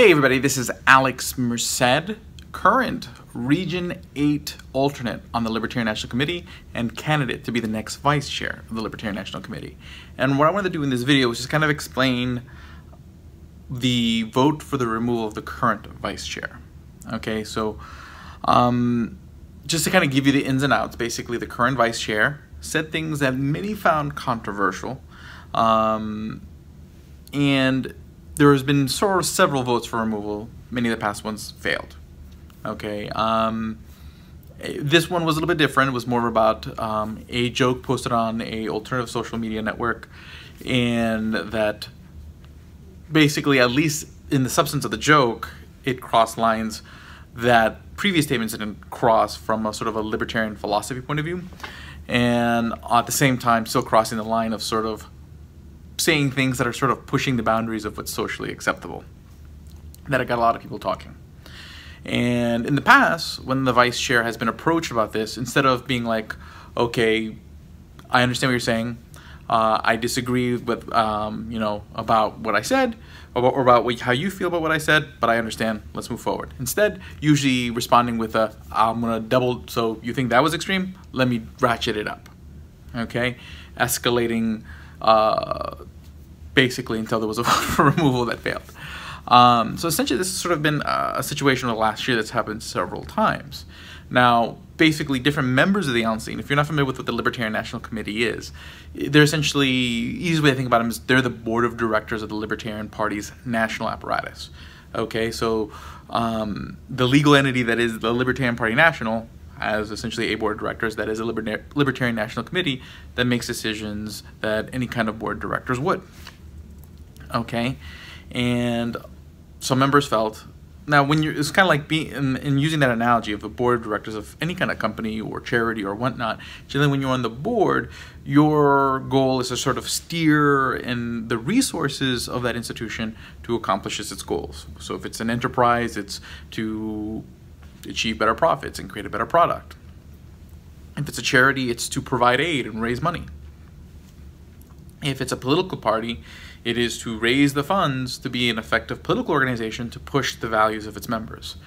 Hey everybody, this is Alex Merced, current Region 8 alternate on the Libertarian National Committee and candidate to be the next vice chair of the Libertarian National Committee. And what I wanted to do in this video was just kind of explain the vote for the removal of the current vice chair. Okay, so just to kind of give you the ins and outs, basically the current vice chair said things that many found controversial, and there has been sort of several votes for removal. Many of the past ones failed. Okay, this one was a little bit different. It was more about a joke posted on a alternative social media network, and that basically, at least in the substance of the joke, it crossed lines that previous statements didn't cross from a sort of a libertarian philosophy point of view, and at the same time still crossing the line of sort of saying things that are sort of pushing the boundaries of what's socially acceptable. That it got a lot of people talking. And in the past, when the vice chair has been approached about this, instead of being like, okay, I understand what you're saying, I disagree with, about what I said, or about how you feel about what I said, but I understand, let's move forward. Instead, usually responding with I'm gonna double, so you think that was extreme? Let me ratchet it up, okay? Escalating basically until there was a vote for removal that failed. So essentially this has sort of been a situation of last year that's happened several times. Now, basically different members of the LNC, and if you're not familiar with what the Libertarian National Committee is, they're essentially, easy way to think about them is they're the board of directors of the Libertarian Party's national apparatus. Okay, so the legal entity that is the Libertarian Party National as essentially a board of directors that is a Libertarian National Committee that makes decisions that any kind of board of directors would. Okay, and some members felt, now when you're, it's kind of like being, in using that analogy of the board of directors of any kind of company or charity or whatnot, generally when you're on the board, your goal is to sort of steer in the resources of that institution to accomplish its goals. So if it's an enterprise, it's to achieve better profits and create a better product. If it's a charity, it's to provide aid and raise money. If it's a political party, it is to raise the funds to be an effective political organization to push the values of its members.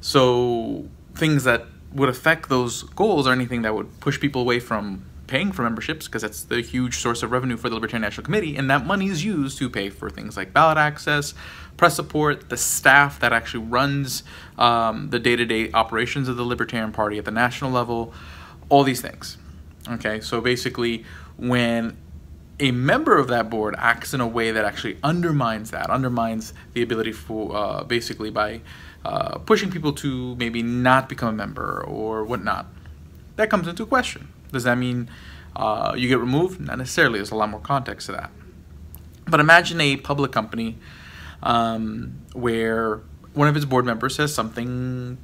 So things that would affect those goals are anything that would push people away from paying for memberships, because that's the huge source of revenue for the Libertarian National Committee, and that money is used to pay for things like ballot access, press support, the staff that actually runs the day-to-day operations of the Libertarian Party at the national level, all these things. Okay, so basically when a member of that board acts in a way that actually undermines the ability for, basically by pushing people to maybe not become a member or whatnot, that comes into question. Does that mean you get removed? Not necessarily. There's a lot more context to that. But imagine a public company where one of its board members says something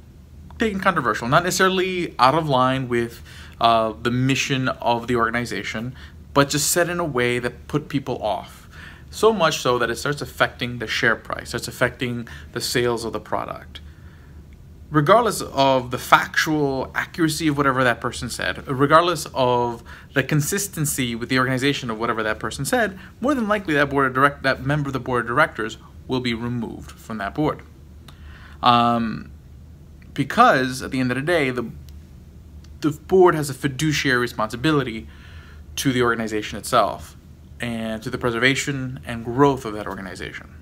taken controversial, not necessarily out of line with the mission of the organization, but just said in a way that put people off. So much so that it starts affecting the share price, starts affecting the sales of the product. Regardless of the factual accuracy of whatever that person said, regardless of the consistency with the organization of whatever that person said, more than likely that member of the board of directors will be removed from that board. Because at the end of the day, the board has a fiduciary responsibility to the organization itself and to the preservation and growth of that organization.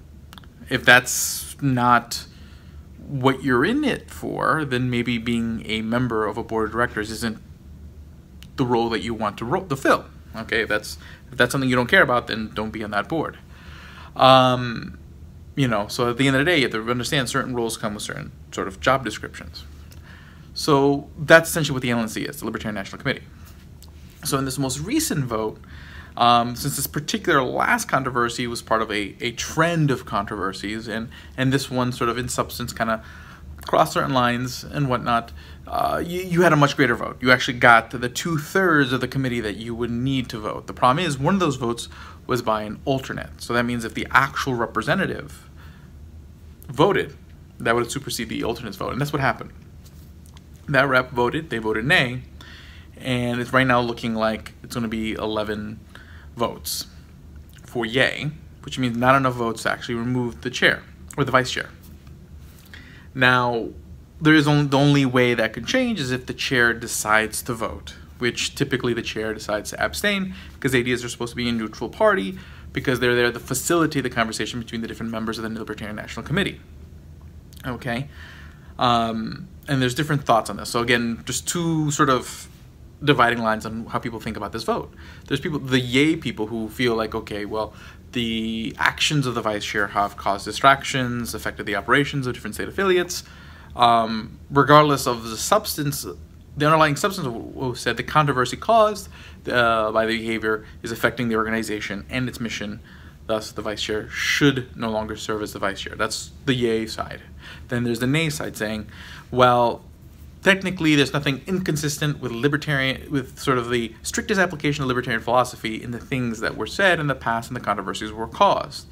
If that's not what you're in it for, then maybe being a member of a board of directors isn't the role that you want to fill. Okay, if that's something you don't care about, then don't be on that board. So at the end of the day, you have to understand certain roles come with certain sort of job descriptions. So that's essentially what the LNC is, the Libertarian National Committee. So in this most recent vote, since this particular last controversy was part of a trend of controversies, and this one sort of in substance kind of crossed certain lines and whatnot, you had a much greater vote. You actually got the 2/3 of the committee that you would need to vote. The problem is one of those votes was by an alternate. So that means if the actual representative voted, that would supersede the alternate's vote, and that's what happened. That rep voted, they voted nay, and it's right now looking like it's going to be 11 votes for yay, which means not enough votes to actually remove the chair or the vice chair. Now, there is only, the only way that could change is if the chair decides to vote, which typically the chair decides to abstain, because ADs are supposed to be a neutral party, because they're there to facilitate the conversation between the different members of the Libertarian National Committee. Okay? And there's different thoughts on this. So again, just two sort of dividing lines on how people think about this vote. There's people, the yay people, who feel like, okay, well, the actions of the vice chair have caused distractions, affected the operations of different state affiliates. Regardless of the substance, the underlying substance of what was said, the controversy caused by the behavior is affecting the organization and its mission. Thus, the vice chair should no longer serve as the vice chair. That's the yay side. Then there's the nay side saying, well, technically there's nothing inconsistent with with sort of the strictest application of libertarian philosophy in the things that were said in the past and the controversies were caused.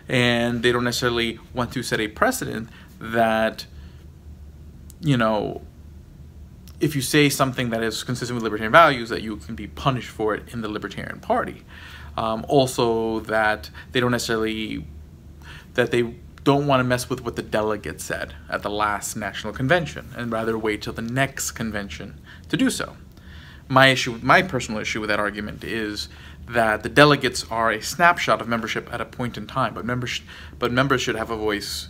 And they don't necessarily want to set a precedent that, you know, if you say something that is consistent with libertarian values, that you can be punished for it in the Libertarian Party. Also, that they don't necessarily, that they don't want to mess with what the delegates said at the last national convention, and rather wait till the next convention to do so. My personal issue with that argument is that the delegates are a snapshot of membership at a point in time, but members should have a voice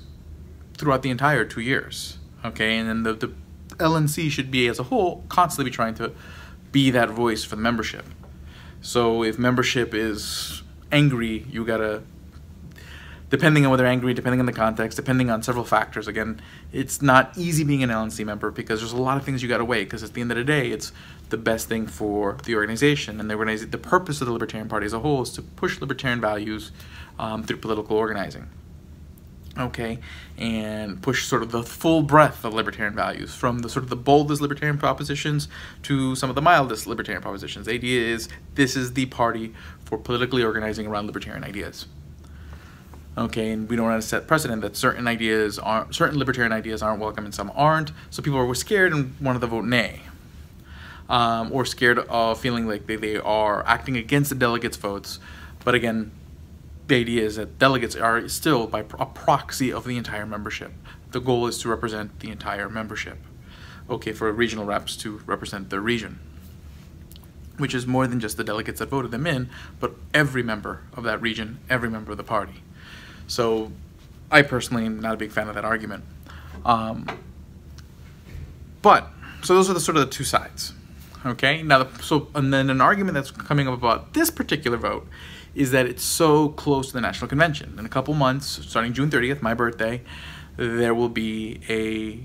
throughout the entire 2 years. Okay, and then the LNC should be, as a whole, constantly be trying to be that voice for the membership. So if membership is angry, you gotta, depending on whether angry, depending on the context, depending on several factors. Again, it's not easy being an LNC member because there's a lot of things you gotta weigh, because at the end of the day, it's the best thing for the organization. And the purpose of the Libertarian Party as a whole is to push libertarian values through political organizing. Okay, and push sort of the full breadth of libertarian values, from the sort of the boldest libertarian propositions to some of the mildest libertarian propositions. The idea is this is the party for politically organizing around libertarian ideas. Okay, and we don't want to set precedent that certain libertarian ideas aren't welcome and some aren't. So people were scared and wanted to vote nay, or scared of feeling like they are acting against the delegates' votes. But again, the idea is that delegates are still by a proxy of the entire membership. The goal is to represent the entire membership. Okay, for regional reps to represent the region, which is more than just the delegates that voted them in, but every member of that region, every member of the party. So I personally am not a big fan of that argument. So those are the sort of the two sides. Okay, now, and then an argument that's coming up about this particular vote is that it's so close to the National Convention. In a couple months, starting June 30th, my birthday, there will be a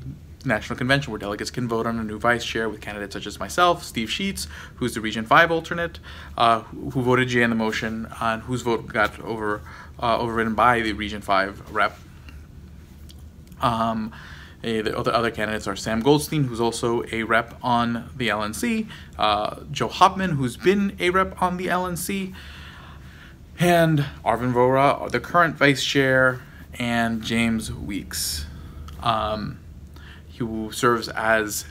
National Convention where delegates can vote on a new vice chair with candidates such as myself, Steve Sheets, who's the Region 5 alternate, who voted J on the motion, and whose vote got overridden by the Region 5 rep. The other candidates are Sam Goldstein, who's also a rep on the LNC, Joe Hopman, who's been a rep on the LNC, and Arvin Vohra, the current vice chair, and James Weeks, who serves as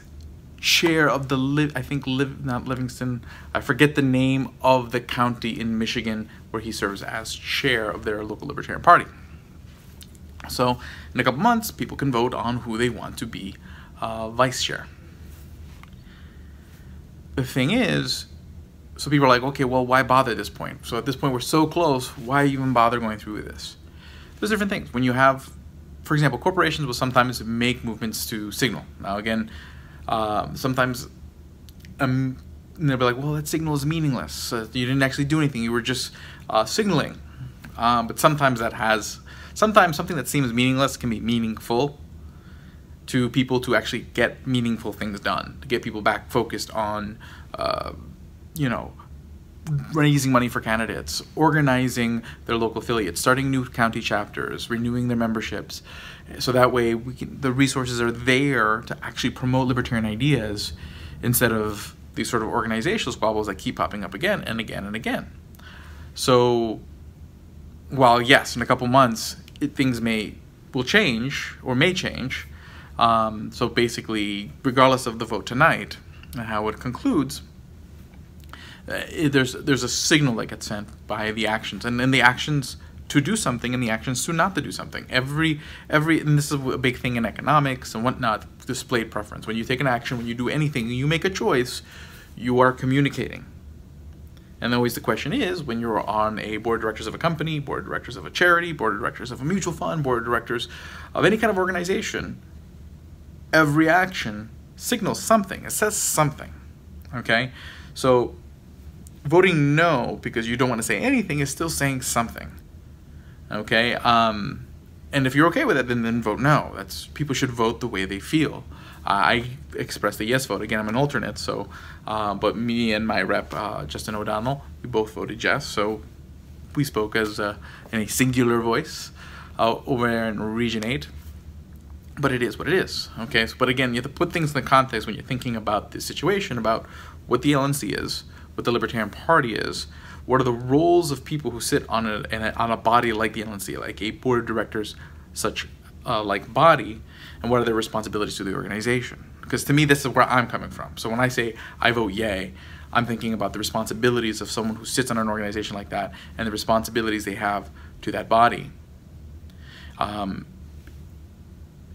chair of the not Livingston, I forget the name of the county in Michigan where he serves as chair of their local Libertarian Party. So in a couple months, people can vote on who they want to be vice chair. The thing is, so people are like, okay, well, why bother at this point? So at this point, we're so close, why even bother going through with this? There's different things. When you have, for example, corporations will sometimes make movements to signal. Now, again, sometimes they'll be like, well, that signal is meaningless. You didn't actually do anything. You were just signaling. But sometimes sometimes something that seems meaningless can be meaningful to people to actually get meaningful things done, to get people back focused on, you know, raising money for candidates, organizing their local affiliates, starting new county chapters, renewing their memberships. So that way the resources are there to actually promote libertarian ideas instead of these sort of organizational squabbles that keep popping up again and again and again. So while yes, in a couple months, things will change or may change. So basically, regardless of the vote tonight and how it concludes, there's a signal that gets sent by the actions, and the actions to do something and the actions to not to do something. Every and this is a big thing in economics and whatnot, displayed preference. When you take an action, when you do anything, you make a choice, you are communicating. And always the question is, when you're on a board of directors of a company, board of directors of a charity, board of directors of a mutual fund, board of directors of any kind of organization, every action signals something. It says something, okay? So voting no because you don't want to say anything is still saying something, okay? And if you're okay with it, then vote no. People should vote the way they feel. I expressed a yes vote. Again, I'm an alternate, so but me and my rep, Justin O'Donnell, we both voted yes. So we spoke as in a singular voice over there in Region 8. But it is what it is, okay? But again, you have to put things in the context when you're thinking about this situation, about what the LNC is, what the Libertarian Party is, what are the roles of people who sit on a body like the LNC, like a board of directors such like body, and what are their responsibilities to the organization? Because to me, this is where I'm coming from. So when I say I vote yay, I'm thinking about the responsibilities of someone who sits on an organization like that and the responsibilities they have to that body.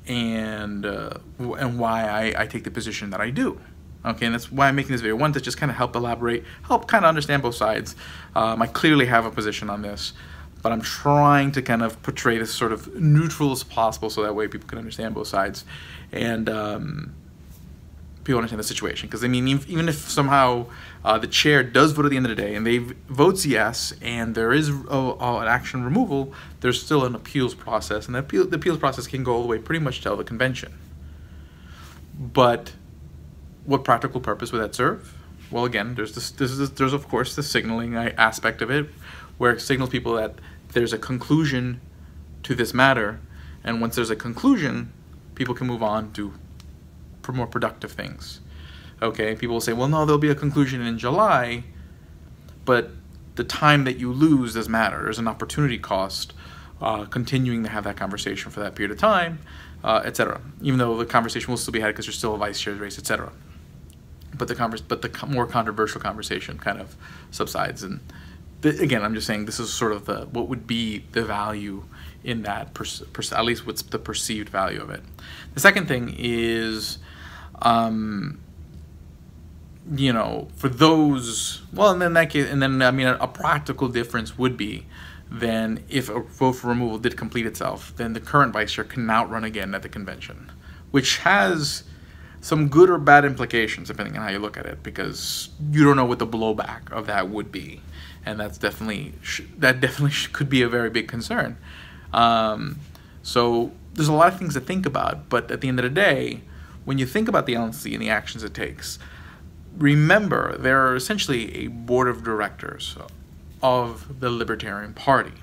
And why I take the position that I do. Okay, and that's why I'm making this video. One, to just kind of help elaborate, help kind of understand both sides. I clearly have a position on this, but I'm trying to kind of portray this sort of neutral as possible so that way people can understand both sides and people understand the situation. Because I mean, even if somehow the chair does vote at the end of the day and they votes yes and there is an action removal, there's still an appeals process, and the appeals process can go all the way pretty much to the convention. But what practical purpose would that serve? Well, again, there's of course the signaling aspect of it, where it signals people that there's a conclusion to this matter, and once there's a conclusion, people can move on to more productive things. Okay, people will say, well, no, there'll be a conclusion in July, but the time that you lose does matter. There's an opportunity cost continuing to have that conversation for that period of time, etc. Even though the conversation will still be had because there's still a vice chair's race, etc. But the more controversial conversation kind of subsides. And again, I'm just saying this is sort of what would be the value in that, at least what's the perceived value of it. The second thing is, you know, for those, well, and then that case, and then I mean, a practical difference would be then if a vote for removal did complete itself, then the current vice chair can now run again at the convention, which has some good or bad implications depending on how you look at it, because you don't know what the blowback of that would be, and that definitely could be a very big concern. So there's a lot of things to think about, but at the end of the day, when you think about the LNC and the actions it takes, remember there are essentially a board of directors of the Libertarian Party,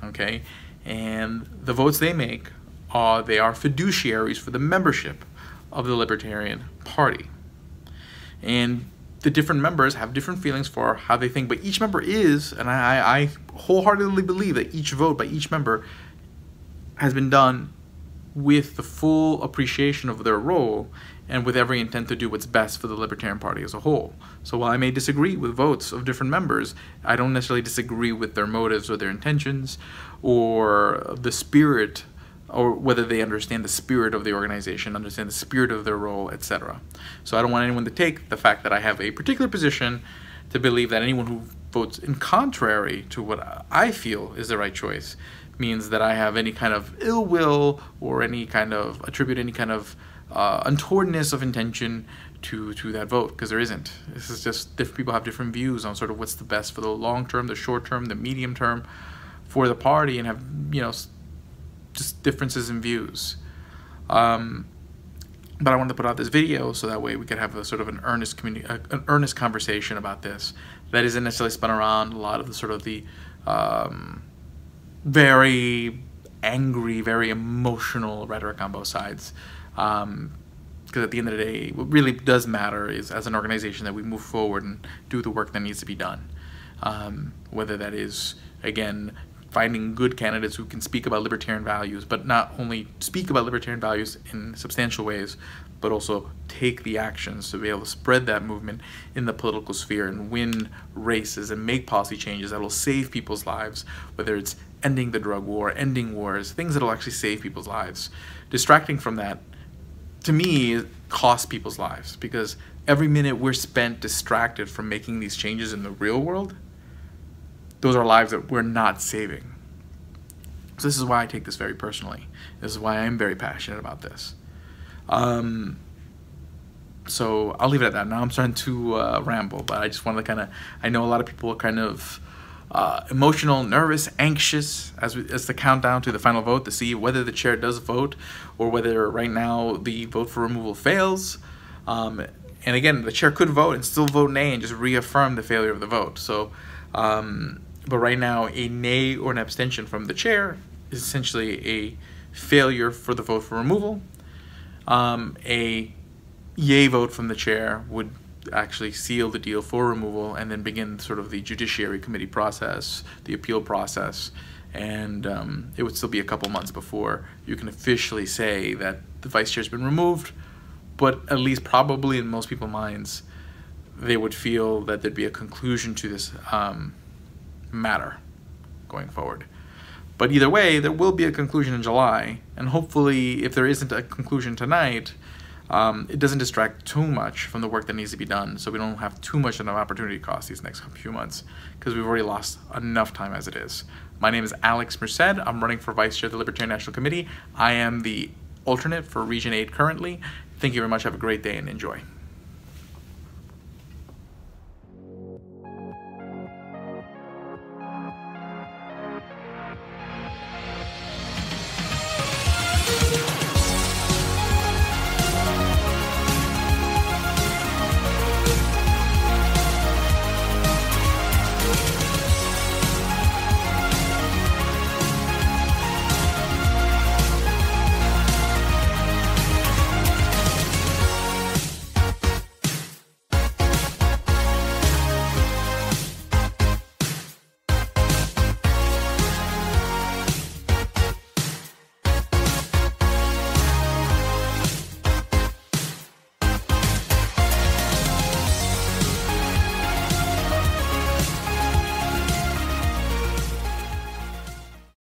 okay? And the votes they make they are fiduciaries for the membership of the Libertarian Party. And the different members have different feelings for how they think, but each member is, and I wholeheartedly believe that each vote by each member has been done with the full appreciation of their role and with every intent to do what's best for the Libertarian Party as a whole. So while I may disagree with votes of different members, I don't necessarily disagree with their motives or their intentions or the spirit, or whether they understand the spirit of the organization, understand the spirit of their role, etc. So I don't want anyone to take the fact that I have a particular position to believe that anyone who votes in contrary to what I feel is the right choice means that I have any kind of ill will or any kind of attribute any kind of untowardness of intention to that vote, because there isn't. This is just different people have different views on sort of what's the best for the long term, the short term, the medium term for the party, and have, you know, just differences in views. But I wanted to put out this video so that way we could have a sort of an earnest conversation about this that isn't necessarily spun around a lot of the sort of the very angry, very emotional rhetoric on both sides. Because at the end of the day, what really does matter is, as an organization, that we move forward and do the work that needs to be done. Whether that is, again, finding good candidates who can speak about libertarian values, but not only speak about libertarian values in substantial ways, but also take the actions to be able to spread that movement in the political sphere and win races and make policy changes that will save people's lives, whether it's ending the drug war, ending wars, things that will actually save people's lives. Distracting from that, to me, costs people's lives, because every minute we're spent distracted from making these changes in the real world, those are lives that we're not saving. So this is why I take this very personally. This is why I'm very passionate about this. So I'll leave it at that. Now I'm starting to ramble, but I just wanted to kind of, I know a lot of people are kind of emotional, nervous, anxious as the countdown to the final vote to see whether the chair does vote or whether right now the vote for removal fails. And again, the chair could vote and still vote nay and just reaffirm the failure of the vote. So, but right now, a nay or an abstention from the chair is essentially a failure for the vote for removal. A yay vote from the chair would actually seal the deal for removal and then begin sort of the Judiciary Committee process, the appeal process, and it would still be a couple months before you can officially say that the vice chair's been removed, but at least probably in most people's minds, they would feel that there'd be a conclusion to this matter going forward. But either way, there will be a conclusion in July, and hopefully, if there isn't a conclusion tonight, it doesn't distract too much from the work that needs to be done, so we don't have too much of an opportunity cost these next few months, because we've already lost enough time as it is. My name is Alex Merced. I'm running for Vice Chair of the Libertarian National Committee. I am the alternate for Region 8 currently. Thank you very much. Have a great day and enjoy.